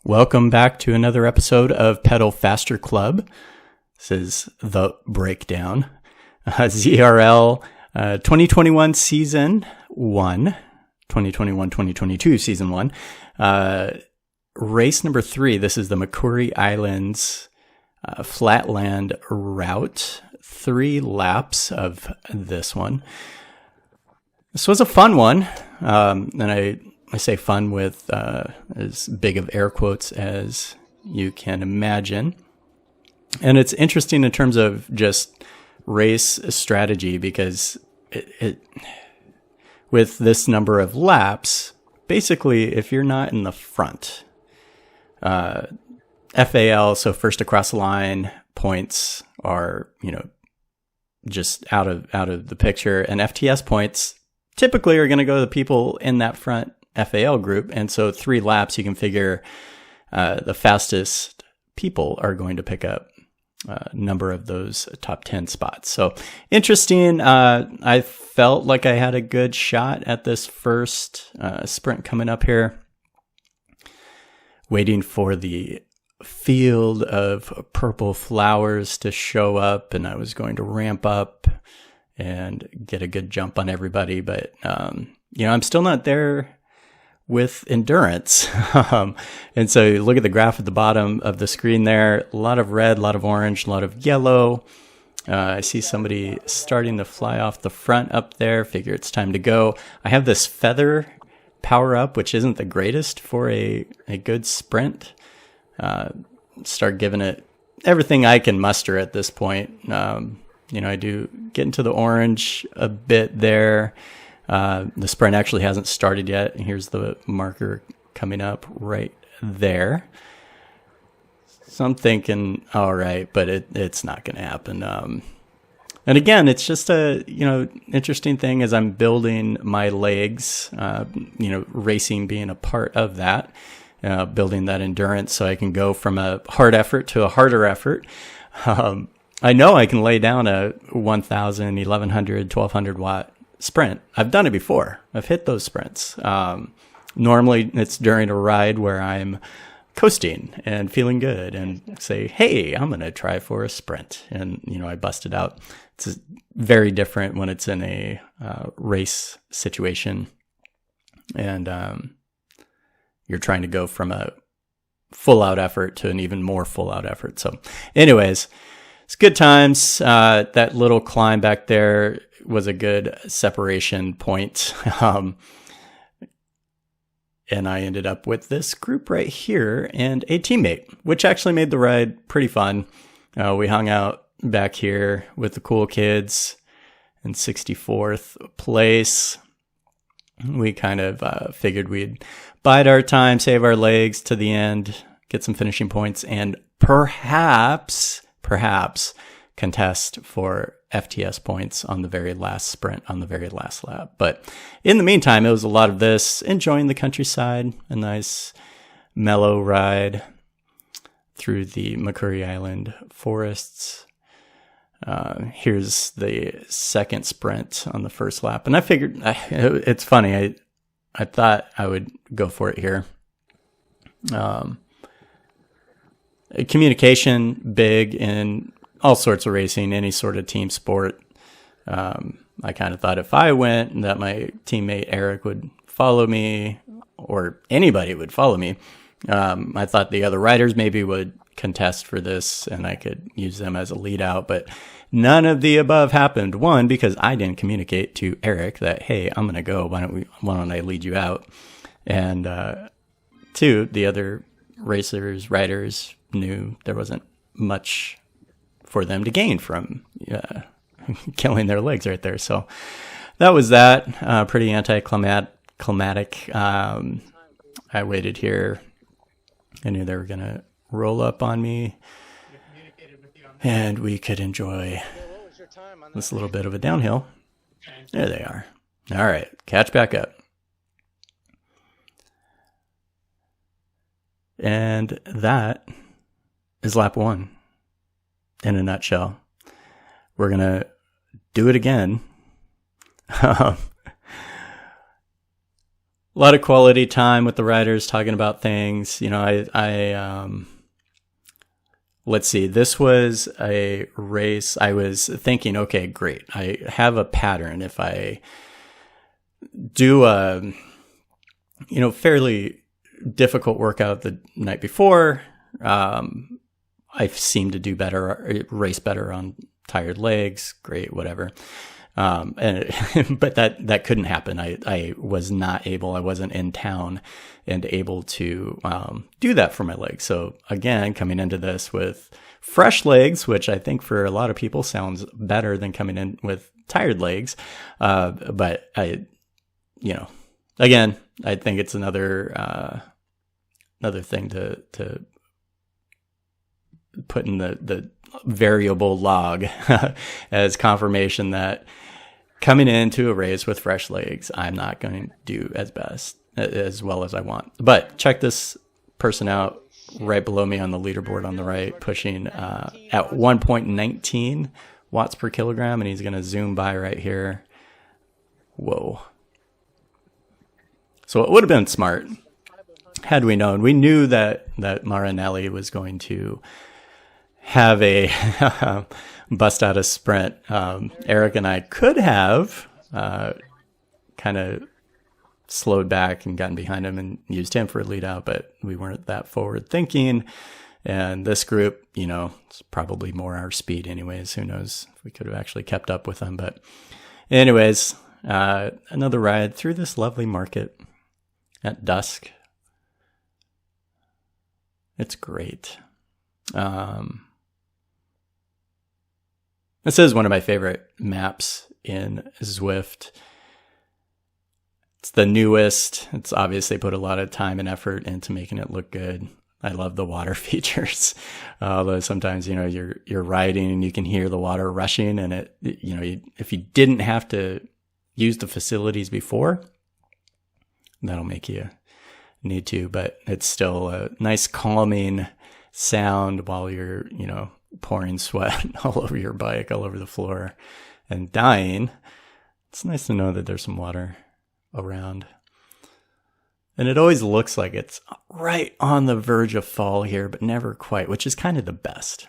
Welcome back to another episode of Pedal Faster Club. This is the breakdown. ZRL 2021 Season 1, 2021-2022 Season 1. Race number 3. This is the Makuri Islands Flatland route. 3 laps of this one. This was a fun one, and I say fun with as big of air quotes as you can imagine. And it's interesting in terms of just race strategy because it with this number of laps, basically if you're not in the front, FAL, so first across the line points are, just out of the picture, and FTS points typically are going to go to the people in that front FAL group. And so 3 laps, you can figure the fastest people are going to pick up a number of those top 10 spots. So interesting. I felt like I had a good shot at this first sprint coming up here. Waiting for the field of purple flowers to show up, and I was going to ramp up and get a good jump on everybody. But, I'm still not there with endurance. And so you look at the graph at the bottom of the screen there, a lot of red, a lot of orange, a lot of yellow. I see somebody starting to fly off the front up there. Figure it's time to go. I have this feather power up, which isn't the greatest for a good sprint. Start giving it everything I can muster at this point. I do get into the orange a bit there. The sprint actually hasn't started yet. Here's the marker coming up right there. So I'm thinking, all right, but it's not going to happen. And again, it's just a, interesting thing as I'm building my legs, racing being a part of that, building that endurance so I can go from a hard effort to a harder effort. I know I can lay down a 1,000, 1,100, 1,200 watt sprint. I've done it before. I've hit those sprints. Normally it's during a ride where I'm coasting and feeling good and say, hey, I'm going to try for a sprint. And, I bust it out. It's very different when it's in a race situation. And you're trying to go from a full out effort to an even more full out effort. So anyways, it's good times. That little climb back there was a good separation point. And I ended up with this group right here and a teammate, which actually made the ride pretty fun. We hung out back here with the cool kids in 64th place. We kind of figured we'd bide our time, save our legs to the end, get some finishing points, and perhaps contest for FTS points on the very last sprint, on the very last lap. But in the meantime, it was a lot of this, enjoying the countryside, a nice mellow ride through the Makuri Island forests. Here's the second sprint on the first lap. And I figured, it's funny, I thought I would go for it here. Communication, big in all sorts of racing, any sort of team sport. I kind of thought if I went, that my teammate Eric would follow me, or anybody would follow me. I thought the other riders maybe would contest for this, and I could use them as a lead out, but none of the above happened. One, because I didn't communicate to Eric that, hey, I'm going to go. Why don't I lead you out? And 2, the other riders knew there wasn't much for them to gain from killing their legs right there. So that was that. Pretty anticlimactic. I waited here. I knew they were going to roll up on me, and we could enjoy this little bit of a downhill. There they are. All right, catch back up. And that is lap 1 in a nutshell. We're going to do it again. lot of quality time with the riders talking about things. You know, let's see, this was a race. I was thinking, okay, great. I have a pattern. If I do a, you know, fairly difficult workout the night before, I seem to do better, race better on tired legs. Great, whatever. But that couldn't happen. I was not able, I wasn't in town and able to, do that for my legs. So again, coming into this with fresh legs, which I think for a lot of people sounds better than coming in with tired legs. But you know, again, I think it's another thing to put in the variable log as confirmation that coming into a race with fresh legs, I'm not going to do as well as I want. But check this person out right below me on the leaderboard on the right, pushing at 1.19 watts per kilogram, and he's going to zoom by right here. Whoa. So it would have been smart had we known. We knew that Marinelli was going to have a bust out a sprint. Eric and I could have kind of slowed back and gotten behind him and used him for a lead out, but we weren't that forward thinking. And this group, you know, it's probably more our speed anyways. Who knows if we could have actually kept up with them. But anyways, another ride through this lovely market at dusk. It's great. This is one of my favorite maps in Zwift. It's the newest. It's obviously put a lot of time and effort into making it look good. I love the water features. Although sometimes, you know, you're riding and you can hear the water rushing, and if you didn't have to use the facilities before, that'll make you need to, but it's still a nice calming sound while you're, you know, pouring sweat all over your bike, all over the floor and dying. It's nice to know that there's some water around. And it always looks like it's right on the verge of fall here, but never quite, which is kind of the best.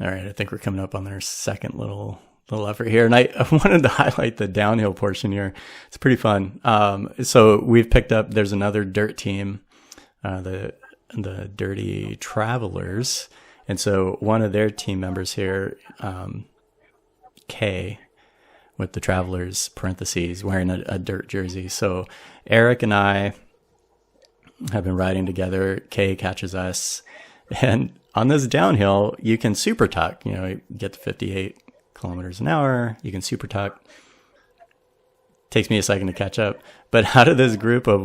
All right, I think we're coming up on our second little effort here. And I wanted to highlight the downhill portion here. It's pretty fun. So we've picked up, there's another dirt team, the Dirty Travelers. And so one of their team members here, Kay, with the Travelers parentheses, wearing a dirt jersey. So Eric and I have been riding together. Kay catches us. And on this downhill, you can super tuck. You know, you get to 58 kilometers an hour. You can super tuck. Takes me a second to catch up. But out of this group of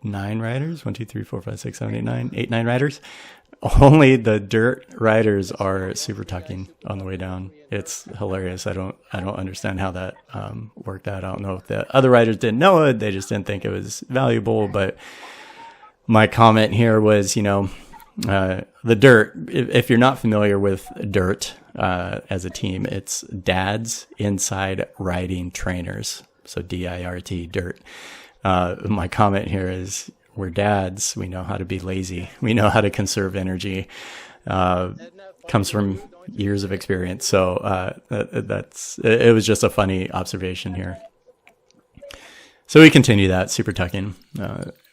9 riders, 1, 2, 3, 4, 5, 6, 7, 8, 9, 9 riders, only the dirt riders are super tucking on the way down. It's hilarious. I don't understand how that worked out. I don't know if the other riders didn't know it. They just didn't think it was valuable. But my comment here was, you know, the dirt, if you're not familiar with dirt as a team, it's dads inside riding trainers. So DIRT, dirt. My comment here is, we're dads. We know how to be lazy. We know how to conserve energy. Comes from years of experience. So it was just a funny observation here. So we continue that super tucking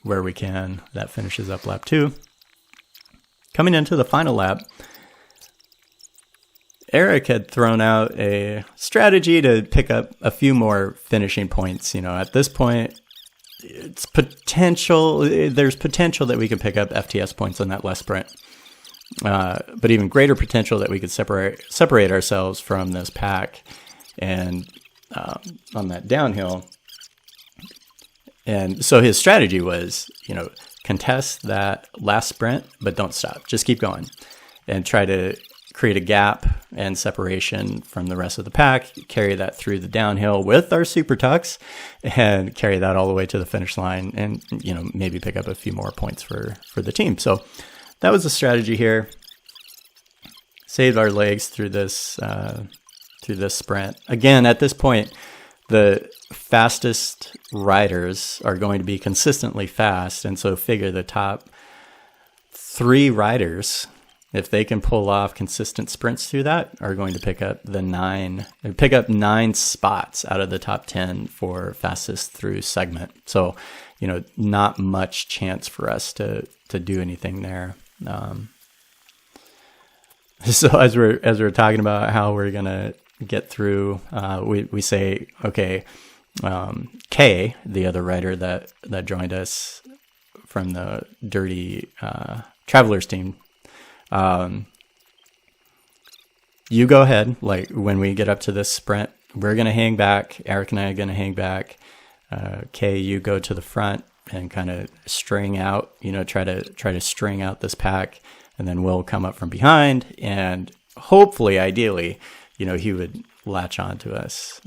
where we can. That finishes up lap 2. Coming into the final lap, Eric had thrown out a strategy to pick up a few more finishing points. You know, at this point, there's potential that we could pick up FTS points on that last sprint. But even greater potential that we could separate ourselves from this pack and on that downhill. And so his strategy was, you know, contest that last sprint, but don't stop. Just keep going and try to create a gap and separation from the rest of the pack, carry that through the downhill with our super tucks, and carry that all the way to the finish line, and, you know, maybe pick up a few more points for the team. So that was the strategy here. Saved our legs through this through this sprint. Again, at this point, the fastest riders are going to be consistently fast, and so figure the top 3 riders, if they can pull off consistent sprints through that, are going to pick up 9 spots out of the top 10 for fastest through segment. So, not much chance for us to do anything there. So as we're talking about how we're gonna get through, we say, okay, Kay, the other rider that joined us from the Dirty Travelers team, you go ahead. Like when we get up to this sprint, we're gonna hang back. Eric and I are gonna hang back. Kay, you go to the front and kind of string out. Try to string out this pack, and then we'll come up from behind, and hopefully, ideally, he would latch on to us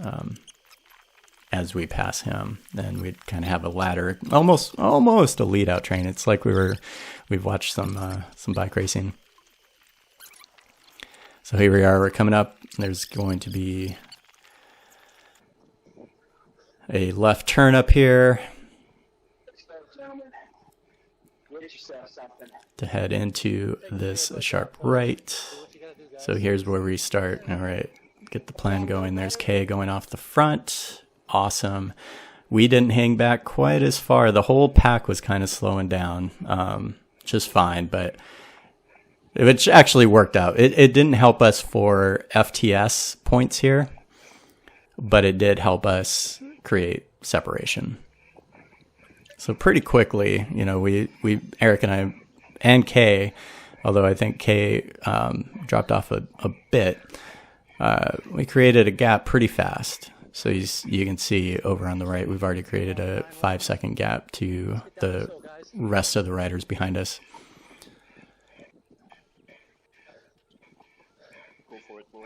as we pass him, and we'd kind of have a ladder, almost a lead out train. It's like we've watched some bike racing. So here we are, we're coming up. There's going to be a left turn up here to head into this sharp right. So here's where we start. All right, get the plan going. There's Kay going off the front. Awesome. We didn't hang back quite as far. The whole pack was kind of slowing down, just fine, but it actually worked out. It didn't help us for FTS points here, but it did help us create separation. So pretty quickly, we Eric and I and Kay, although I think Kay dropped off a bit, we created a gap pretty fast. So you can see over on the right, we've already created a 5-second gap to the rest of the riders behind us.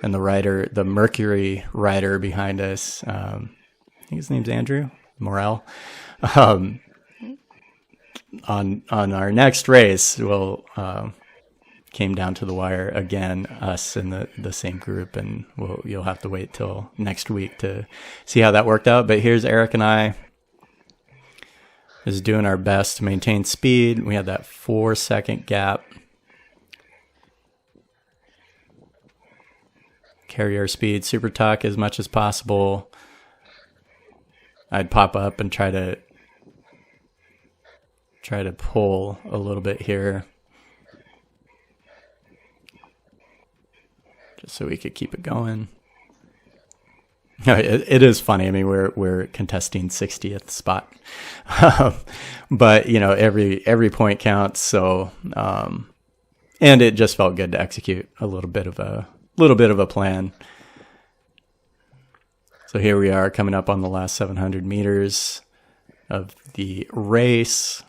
And the Makuri rider behind us, I think his name's Andrew Morel. On our next race, we'll came down to the wire again, us in the same group, and you'll have to wait till next week to see how that worked out. But here's Eric and I is doing our best to maintain speed. We had that 4-second gap. Carry our speed, super tuck as much as possible. I'd pop up and try to pull a little bit here, just so we could keep it going. It is funny. I mean, we're contesting 60th spot, but every point counts. So, and it just felt good to execute a little bit of a plan. So here we are coming up on the last 700 meters of the race,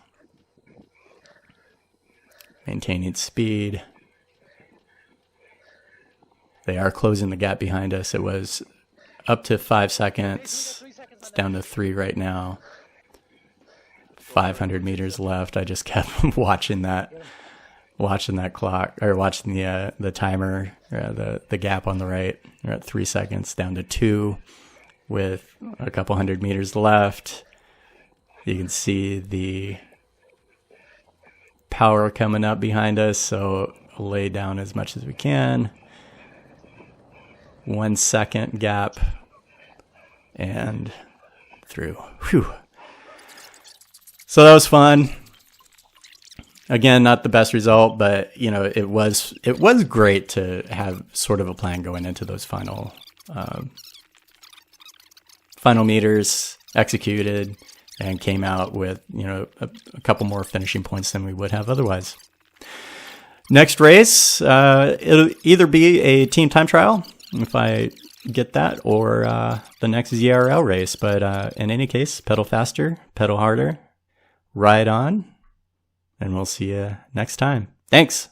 maintaining speed. They are closing the gap behind us. It was up to 5 seconds. It's down to 3 right now. 500 meters left. I just kept watching that clock, or watching the timer, the gap on the right. We're at 3 seconds, down to 2 with a couple hundred meters left. You can see the power coming up behind us, so lay down as much as we can. 1 second gap and through. Whew. So that was fun. Again, not the best result, but it was great to have sort of a plan going into those final meters, executed, and came out with a couple more finishing points than we would have otherwise. Next race, it'll either be a team time trial if I get that, or the next ZRL race. But in any case, pedal faster, pedal harder, ride on, and we'll see you next time. Thanks.